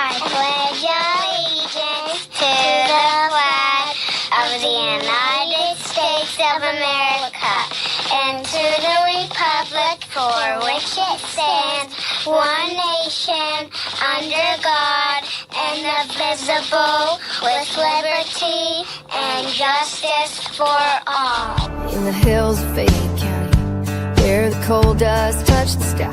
I pledge allegiance to the flag of the United States of America and to the republic for which it stands, one nation, under God, indivisible, with liberty and justice for all. In the hills of Fayette County, where the coal dust touched the sky,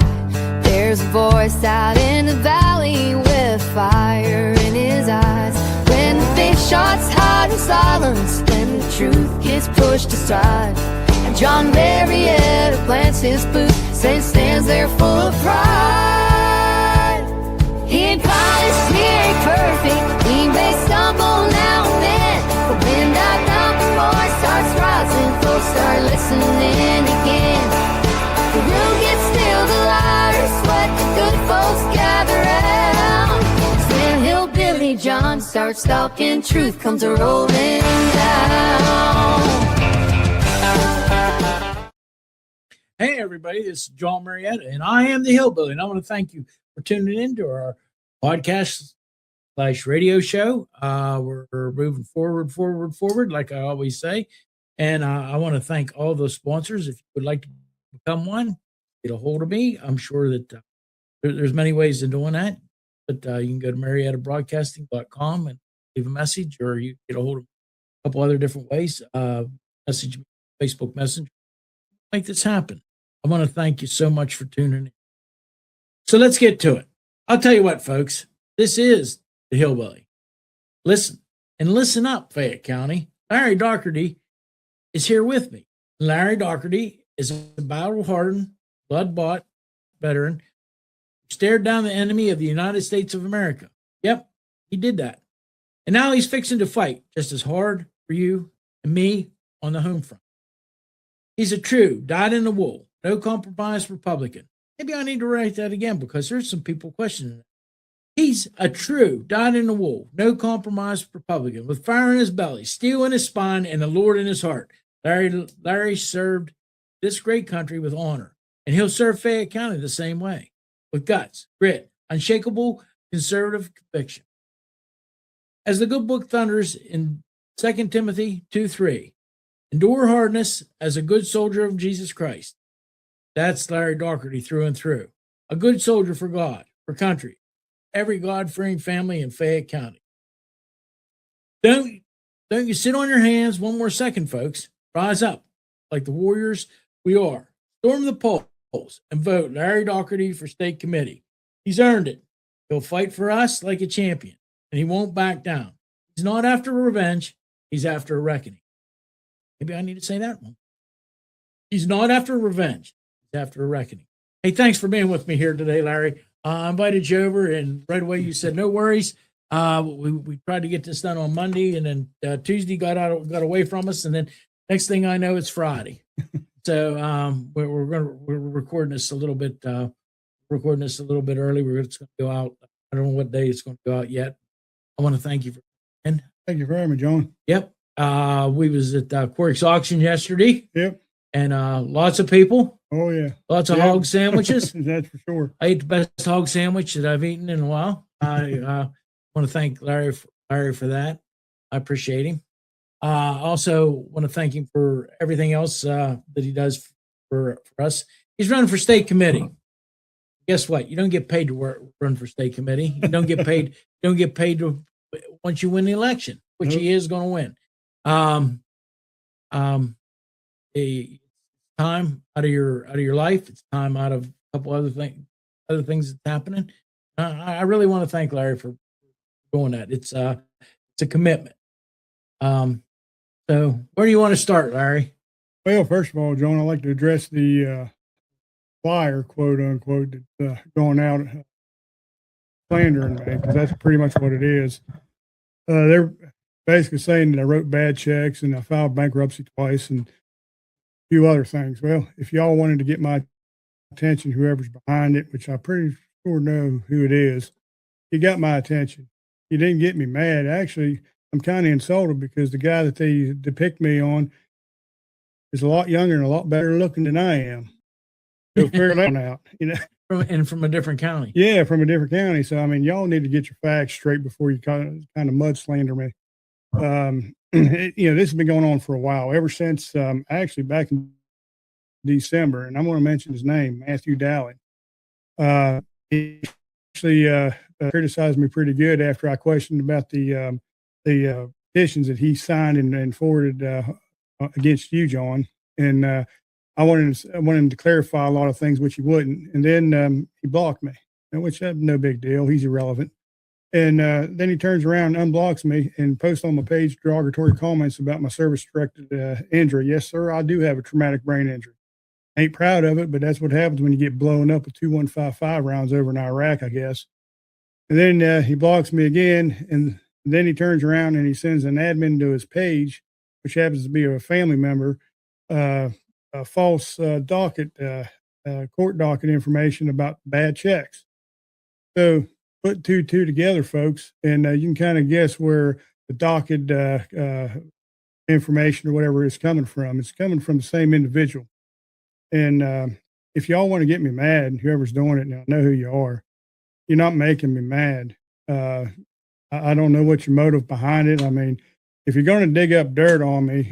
there's a voice out in the valley with fire in his eyes. When the big shots hide in silence, when the truth gets pushed aside, and Jon Marietta plants his boots, stands there full of pride. He ain't polished, he ain't perfect, he may stumble now and then, but when that number boy starts rising, folks start listening again. The room gets still, the lighter sweat, the good folks gather round. When Hillbilly Jon starts talking, truth comes rolling down. Hey everybody, this is Jon Marietta, and I am the Hillbilly, and I want to thank you for tuning in to our podcast/radio show. We're moving forward, like I always say, and I want to thank all those sponsors. If you would like to become one, get a hold of me. I'm sure that there's many ways of doing that, but you can go to mariettabroadcasting.com and leave a message, or you get a hold of a couple other different ways. Message me, Facebook Messenger. Make this happen. I want to thank you so much for tuning in. So let's get to it. I'll tell you what, folks, this is the Hillbilly. Listen and listen up, Fayette County. Larry Daugherty is here with me. Larry Daugherty is a battle-hardened, blood-bought veteran who stared down the enemy of the United States of America. Yep, he did that. And now he's fixing to fight just as hard for you and me on the home front. He's a true, dyed-in-the-wool, no-compromise Republican. Maybe I need to write that again because there's some people questioning it. He's a true, dyed-in-the-wool, no-compromise Republican with fire in his belly, steel in his spine, and the Lord in his heart. Larry served this great country with honor, and he'll serve Fayette County the same way, with guts, grit, unshakable conservative conviction. As the good book thunders in 2 Timothy 2:3, endure hardness as a good soldier of Jesus Christ. That's Larry Daugherty through and through. A good soldier for God, for country, every God-fearing family in Fayette County. Don't you sit on your hands one more second, folks. Rise up like the warriors we are. Storm the polls and vote Larry Daugherty for state committee. He's earned it. He'll fight for us like a champion, and he won't back down. He's not after revenge. He's after a reckoning. Maybe I need to say that one. He's not after revenge. He's after a reckoning. Hey, thanks for being with me here today, Larry. I invited you over, and right away you said, no worries. We tried to get this done on Monday, and then Tuesday got away from us, and then next thing I know, it's Friday. So we're recording this a little bit. Recording this a little bit early. It's going to go out. I don't know what day it's going to go out yet. I want to thank you for coming. Thank you for having me, Jon. Yep. We was at Quirk's auction yesterday. Yep. And lots of people. Oh yeah. Lots of hog sandwiches. That's for sure. I ate the best hog sandwich that I've eaten in a while. I want to thank Larry for that. I appreciate him. Also want to thank him for everything else that he does for us. He's running for state committee. Guess what? You don't get paid to run for state committee. You don't get paid. Once you win the election, which he is going to win. A time out of your life. It's time out of a couple other things that's happening. I really want to thank Larry for doing that. It's a commitment. So where do you want to start, Larry? Well, first of all, Jon, I'd like to address the flyer, quote unquote, that's going out slandering me, because that's pretty much what it is. They're basically saying that I wrote bad checks and I filed bankruptcy twice and a few other things. Well, if y'all wanted to get my attention, whoever's behind it, which I pretty sure know who it is, he got my attention. He didn't get me mad. Actually, I'm kind of insulted because the guy that they depict me on is a lot younger and a lot better looking than I am. So figure that out. You know, from a different county. Yeah, from a different county. So I mean, y'all need to get your facts straight before you kind of mud slander me. This has been going on for a while, ever since actually back in December, and I'm going to mention his name, Matthew Dowling. He actually criticized me pretty good after I questioned about the petitions that he signed and forwarded against you, John. And I wanted him to clarify a lot of things, which he wouldn't. And then he blocked me, which is no big deal. He's irrelevant. And then he turns around and unblocks me and posts on my page derogatory comments about my service-directed injury. Yes, sir, I do have a traumatic brain injury. Ain't proud of it, but that's what happens when you get blown up with 2155 rounds over in Iraq, I guess. And then he blocks me again, and then he turns around and he sends an admin to his page, which happens to be a family member, a false court docket information about bad checks. So put two together, folks, and you can kind of guess where the docket information or whatever is coming from. It's coming from the same individual. And if y'all want to get me mad, whoever's doing it now, I know who you are. You're not making me mad. I don't know what your motive behind it. I mean, if you're going to dig up dirt on me,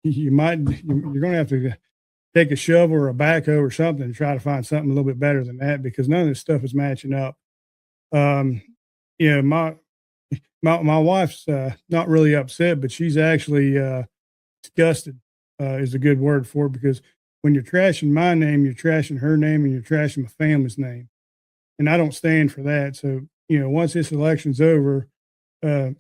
you're going to have to take a shovel or a backhoe or something to try to find something a little bit better than that, because none of this stuff is matching up. My wife's not really upset, but she's actually disgusted is a good word for it, because when you're trashing my name, you're trashing her name and you're trashing my family's name. And I don't stand for that. So, once this election's over,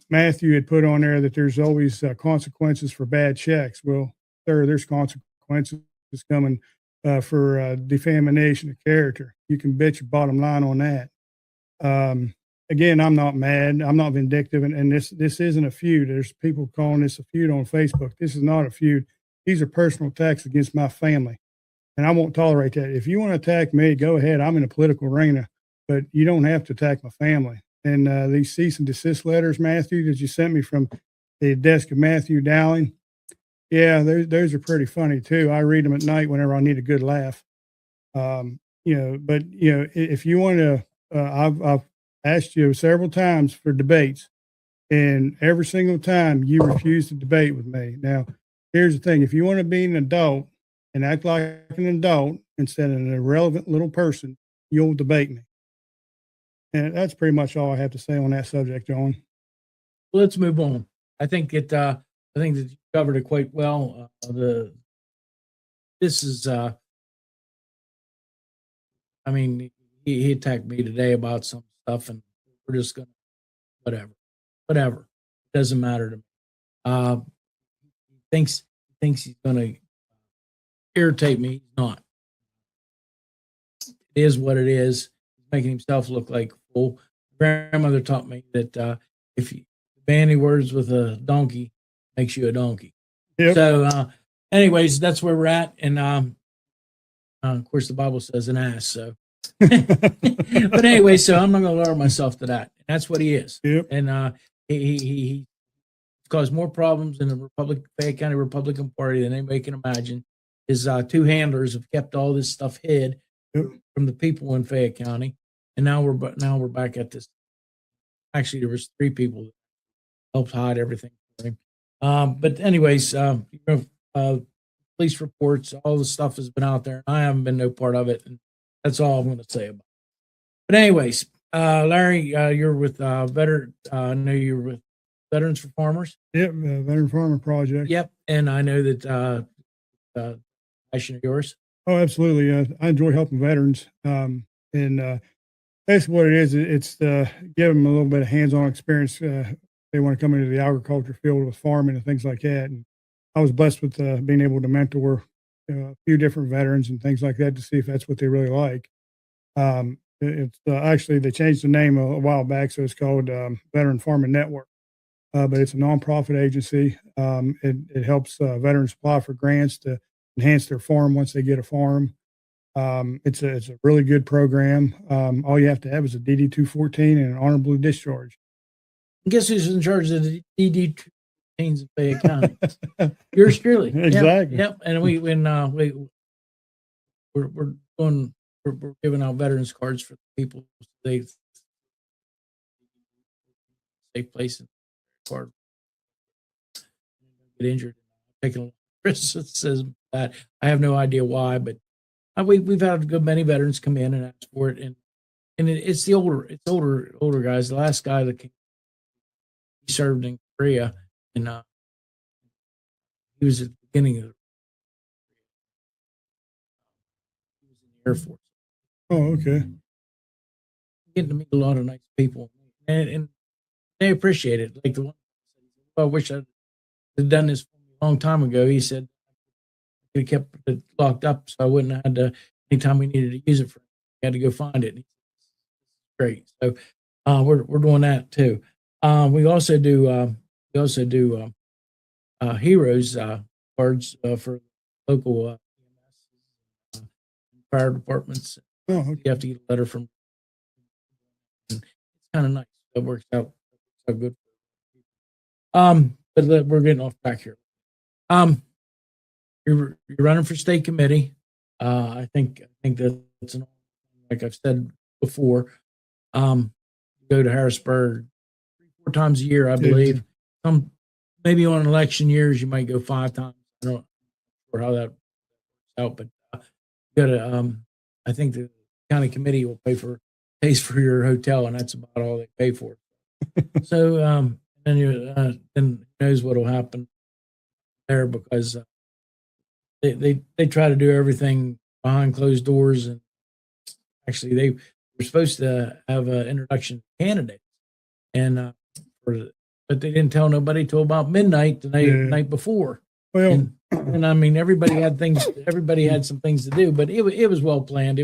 Matthew had put on there that there's always consequences for bad checks. Well, sir, there's consequences coming for defamation of character. You can bet your bottom line on that. Again, I'm not mad. I'm not vindictive. And this isn't a feud. There's people calling this a feud on Facebook. This is not a feud. These are personal attacks against my family, and I won't tolerate that. If you want to attack me, go ahead. I'm in a political arena, but you don't have to attack my family. And these cease and desist letters, Matthew, that you sent me from the desk of Matthew Dowling, yeah, those are pretty funny too. I read them at night whenever I need a good laugh. If you want to, I've asked you several times for debates, and every single time you refuse to debate with me. Now, here's the thing. If you want to be an adult and act like an adult instead of an irrelevant little person, you'll debate me. And that's pretty much all I have to say on that subject, John. Well, let's move on. I think that you covered it quite well. He attacked me today about some stuff, and we're just gonna whatever. Doesn't matter to me. Thinks he's gonna irritate me. He's not. It is what it is. He's making himself look like a fool. Grandmother taught me that if you bandy words with a donkey, makes you a donkey. Yep. So, anyways, that's where we're at, and of course, the Bible says an ass. So, but anyway, so I'm not going to lower myself to that. That's what he is. Yep. And he caused more problems in the Fayette County Republican Party than anybody can imagine. His two handlers have kept all this stuff hid from the people in Fayette County, and now we're back at this. Actually, there was 3 people that helped hide everything for him. But anyways, police reports, all the stuff has been out there. I haven't been no part of it, and that's all I'm going to say about it. But anyways, Larry, you're with I know you're with Veterans for Farmers. Yep, Veteran Farmer Project. Yep, and I know that passion of yours. Oh, absolutely. I enjoy helping veterans, and basically what it is, it's give them a little bit of hands-on experience. They want to come into the agriculture field with farming and things like that. And I was blessed with being able to mentor a few different veterans and things like that to see if that's what they really like. It's actually, they changed the name a while back, so it's called Veteran Farming Network. But it's a nonprofit agency. It helps veterans apply for grants to enhance their farm once they get a farm. It's a really good program. All you have to have is a DD 214 and an honorable discharge. Guess who's in charge of the DD 214s in Fayette County? Yours truly. Exactly. Yep. And we're doing we're giving out veterans cards for people. So they safe place and card get injured. Taking criticism that I have no idea why, but we've had a good many veterans come in and ask for it, and it's the older guys. The last guy that came, he served in Korea, and he was at the beginning of he was in the Air Force. Oh, okay. Getting to meet a lot of nice people, and they appreciate it. Like the one, I wish I had done this for me a long time ago. He said I could have kept it locked up, so I wouldn't have had to. Anytime we needed to use it for, we had to go find it. Great. So we're doing that too. We also do heroes cards for local fire departments. Oh, okay. You have to get a letter from. It's kind of nice. That works out good. But we're getting off track here. You're running for state committee. I think that's like I've said before. Go to Harrisburg 3-4 times a year, I believe. Some maybe on election years you might go 5 times. I don't know how that works out, but you got to. I think the county committee will pays for your hotel, and that's about all they pay for. So then then who knows what will happen there, because they try to do everything behind closed doors, and actually they were supposed to have an introduction to candidates, and but they didn't tell nobody till about midnight the night before. Well, and I mean everybody had some things to do, but it was well planned.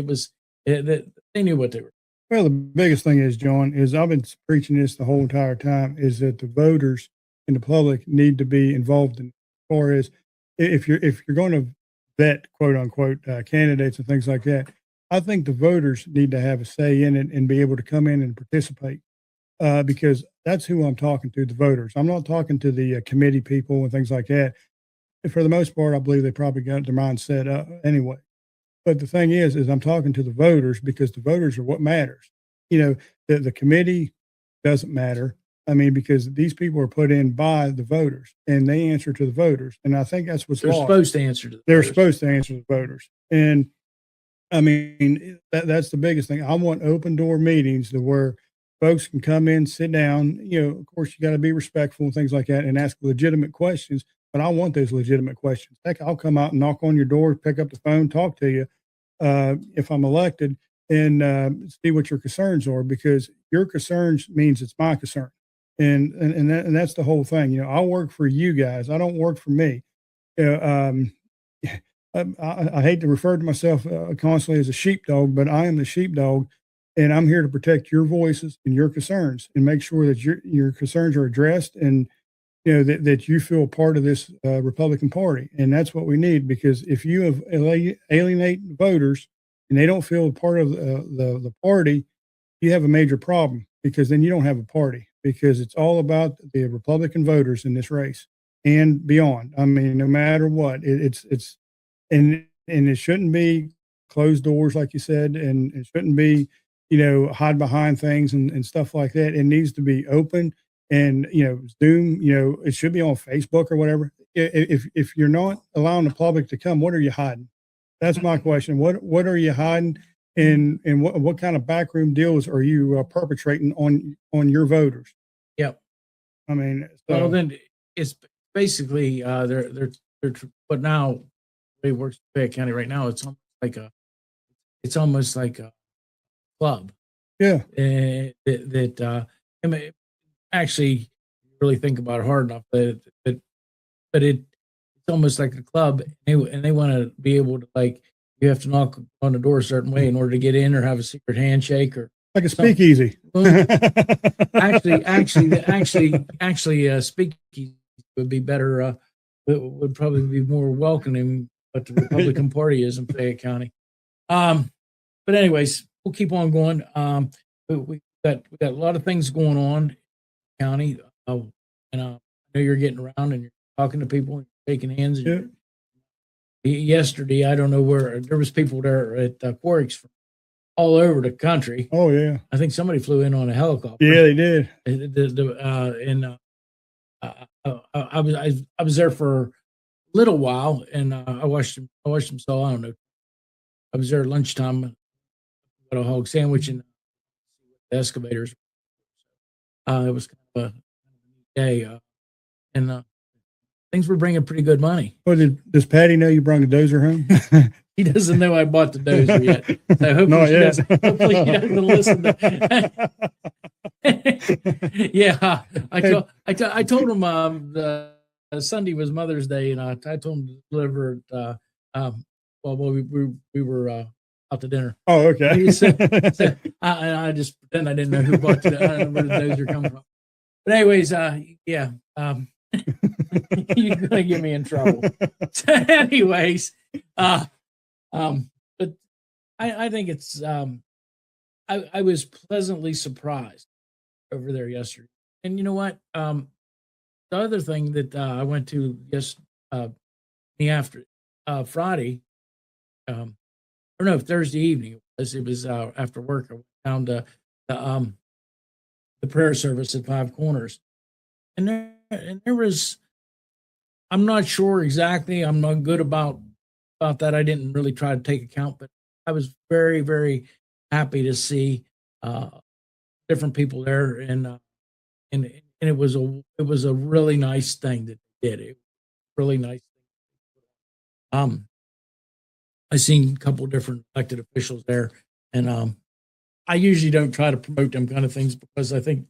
They knew what they were. Well, the biggest thing is, John, is I've been preaching this the whole entire time, is that the voters and the public need to be involved in, as far as if you're going to vet, quote unquote, candidates and things like that. I think the voters need to have a say in it and be able to come in and participate, because that's who I'm talking to, the voters. I'm not talking to the committee people and things like that. And for the most part, I believe they probably got their mind set up anyway. But the thing is I'm talking to the voters, because the voters are what matters. You know, the committee doesn't matter. I mean, because these people are put in by the voters and they answer to the voters. And I think that's what's They're lost. supposed to answer to the They're voters. supposed to answer to the voters. And I mean, that's the biggest thing. I want open door meetings to where folks can come in, sit down. You know, of course, you got to be respectful and things like that and ask legitimate questions. But I want those legitimate questions. Heck, I'll come out and knock on your door, pick up the phone, talk to you if I'm elected, and see what your concerns are, because your concerns means it's my concern. And that's the whole thing. You know, I work for you guys. I don't work for me. I hate to refer to myself constantly as a sheepdog, but I am the sheepdog, and I'm here to protect your voices and your concerns and make sure that your concerns are addressed, and you know that you feel part of this Republican Party. And that's what we need, because if you have alienate voters and they don't feel part of the party, you have a major problem, because then you don't have a party, because it's all about the Republican voters in this race and beyond. I mean, no matter what, it's and it shouldn't be closed doors, like you said, and it shouldn't be, you know, hide behind things and stuff like that. It needs to be open, and, you know, Zoom, you know, it should be on Facebook or whatever. If you're not allowing the public to come, what are you hiding? That's my question. What are you hiding? And what kind of backroom deals are you perpetrating on your voters? Yep. I mean, Well, then it's basically they're but now it works in Fayette County right now. It's almost like a club. yeah, I mean, actually, really think about it hard enough, but it's almost like a club, and they want to be able to, like, you have to knock on the door a certain way in order to get in, or have a secret handshake, or like a speakeasy. Actually, speakeasy would be better. Would probably be more welcoming, what the Republican Party is in Fayette County. But anyways, we'll keep on going. We got a lot of things going on in the county, and I know you're getting around and you're talking to people and shaking hands. And yesterday, I don't know where there was people there at Quarks all over the country. Oh yeah. I think somebody flew in on a helicopter. Yeah, they did. I was there for a little while, and I watched them. So I don't know. I was there at lunchtime. Got a hog sandwich and the excavators. It was kind of a day, and things were bringing pretty good money. Well, does Patty know you brought the dozer home? He doesn't know I bought the dozer yet. So hopefully she doesn't listen. Yeah, I told him the Sunday was Mother's Day, and I told him to deliver it. Well, we were out to dinner. Oh, okay. So I just pretend I didn't know who bought it. I don't know where the dozer come from. But anyways, yeah, you're gonna get me in trouble. So anyways, but I think it's I was pleasantly surprised over there yesterday. And you know what? The other thing that I went to Friday, or no, Thursday evening it was after work. I went down to the prayer service at Five Corners, and there was, I'm not sure exactly. I'm not good about that. I didn't really try to take account, but I was very, very happy to see different people there, and it was a really nice thing that they did. It was really nice. I seen a couple different elected officials there, and I usually don't try to promote them kind of things because I think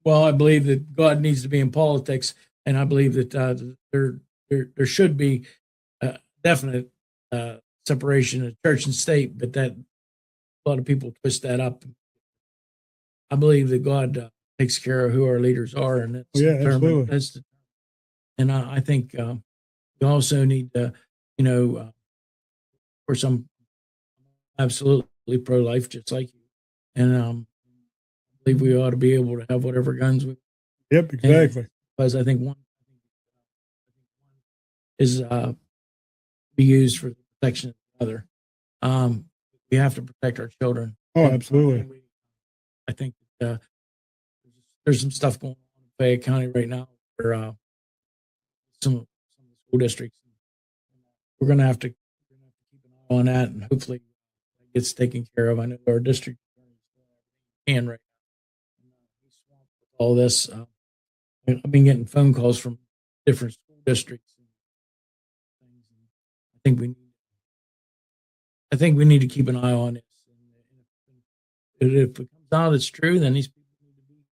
well, I believe that God needs to be in politics, and I believe that there should be definite separation of church and state, but that a lot of people twist that up. I believe that God takes care of who our leaders are, and that's absolutely. And I think we also need to, of course, I'm absolutely pro-life, just like you, and I believe we ought to be able to have whatever guns we. Yep, exactly. Because I think one is be used for the protection of the other. We have to protect our children. Oh, absolutely. I think there's some stuff going on in Fayette County right now where some school districts. We're going to have to keep an eye on that, and hopefully it gets taken care of. I know our district can right now. All this, I've been getting phone calls from different school districts. I think we need to keep an eye on this. And if it comes out it's true, then these people need to be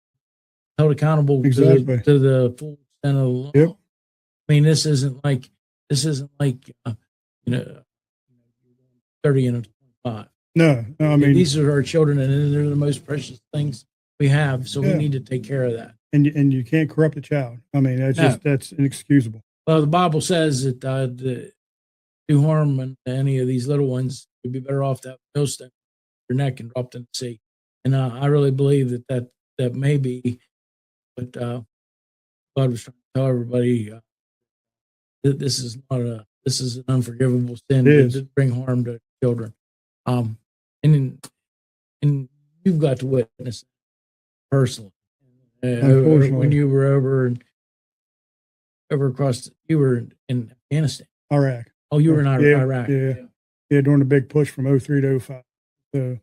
held accountable to the full extent of the law. Yep. I mean, this isn't like 30 and 25. No, I mean, these are our children, and they're the most precious things we have. So we need to take care of that. And you can't corrupt a child. I mean, that's inexcusable. Well, the Bible says that do harm to any of these little ones, you'd be better off to have a millstone your neck and dropped in the sea. And I really believe that may be what God was trying to tell everybody. That this is an unforgivable sin to bring harm to children. And you've got to witness personally. When you were you were in Afghanistan. Iraq. Oh, you were in Iraq. Yeah, during the big push from 03 to 05. So,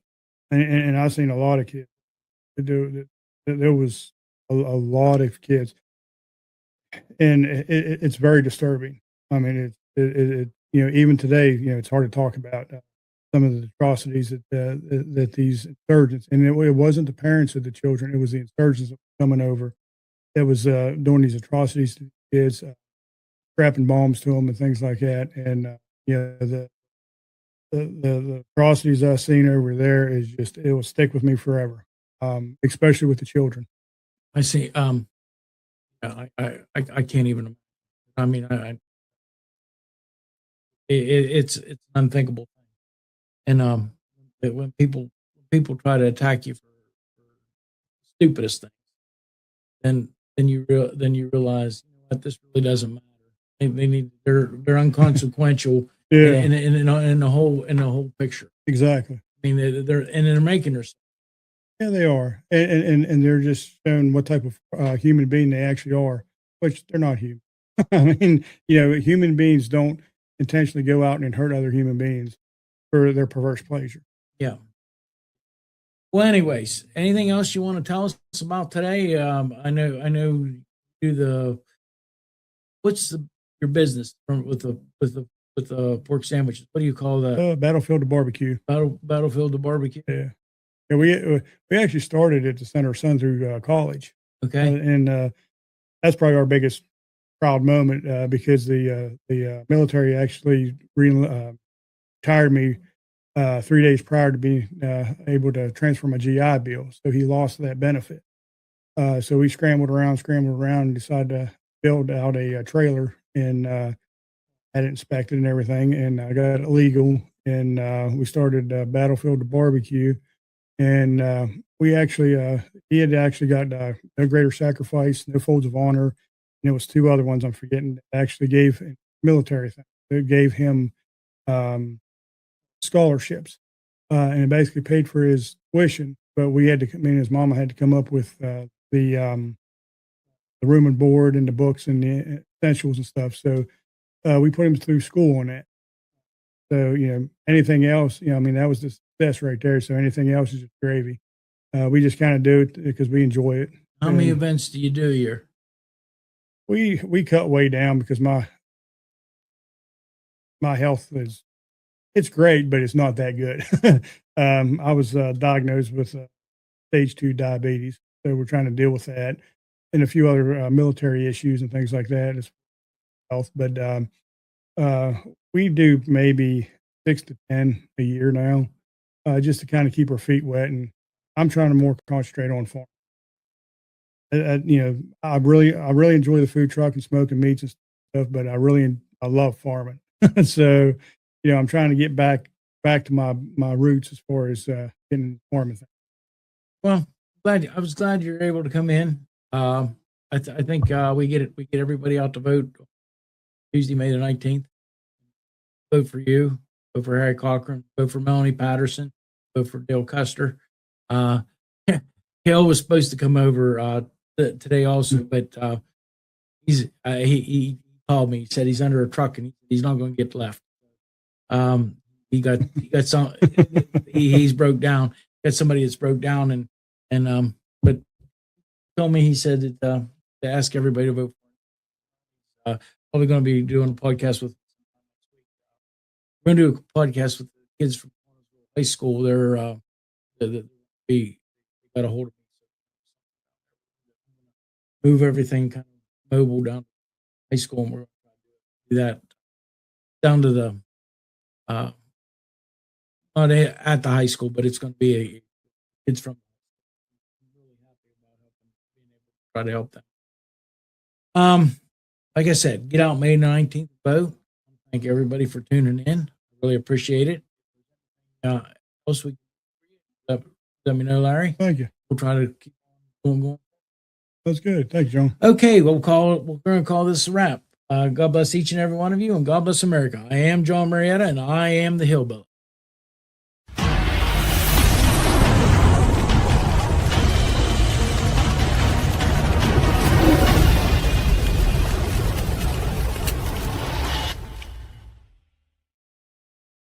and I've seen a lot of kids. There was a lot of kids, and it's very disturbing. I mean, it even today, it's hard to talk about some of the atrocities that these insurgents, and it wasn't the parents of the children, it was the insurgents that were coming over that was doing these atrocities to the kids, strapping bombs to them and things like that. And the atrocities I've seen over there is just, it will stick with me forever, especially with the children. I see. I can't even. I mean, it's an unthinkable thing. And when people try to attack you for stupidest things, then you realize, this really doesn't matter. They're inconsequential Yeah, in the whole picture. exactly. I mean, they're making their. Yeah, they are, and they're just showing what type of human being they actually are, which they're not human. I mean, human beings don't intentionally go out and hurt other human beings for their perverse pleasure. Yeah. Well, anyways, anything else you want to tell us about today? I know what's your business with the pork sandwiches? What do you call that? Battlefield to barbecue. Battlefield to barbecue. Yeah. Yeah, we actually started it to send our son through college. Okay. And that's probably our biggest proud moment because the military actually retired me 3 days prior to being able to transfer my GI Bill. So he lost that benefit. So we scrambled around and decided to build out a trailer and had it inspected and everything. And I got it legal, and we started Battlefield to Barbecue. And we actually, he had actually got No Greater Sacrifice, No Folds of Honor, and it was two other ones I'm forgetting. Actually gave military thing. It gave him scholarships, and it basically paid for his tuition. But me and his mama had to come up with the room and board and the books and the essentials and stuff. So we put him through school on that. So anything else, I mean, that was the success right there. So anything else is just gravy. We just kind of do it because we enjoy it. How many events do you do a year? We cut way down because my health it's great, but it's not that good. I was diagnosed with stage 2 diabetes, so we're trying to deal with that and a few other military issues and things like that as health. But we do maybe 6 to 10 a year now, just to kind of keep our feet wet. And I'm trying to more concentrate on farm. I really enjoy the food truck and smoking meats and stuff, but I love farming. So, I'm trying to get back to my roots as far as getting farming things. Well, I was glad you're able to come in. I think we get everybody out to vote Tuesday, May the 19th. Vote for you. Vote for Harry Cochran. Vote for Melanie Patterson. Vote for Dale Custer. Hill was supposed to come over today also, but he called me. He said he's under a truck and he's not going to get left. He got some. He's broke down. Got somebody that's broke down but told me, he said that to ask everybody to vote for him. Probably going to be doing a podcast with. We're going to do a podcast with the kids from high school. They got a hold of me. Move everything kind of mobile down to high school, and we're going to do that down to the not at the high school, but it's going to be kids from. I'm really happy about being able to try to help them. Like I said, get out May 19th, vote. Thank everybody for tuning in. I really appreciate it. Else we let me know, Larry. Thank you. We'll try to keep going. That's good. Thanks, John. Okay, we're going to call this a wrap. God bless each and every one of you, and God bless America. I am Jon Marietta, and I am the Hillbilly.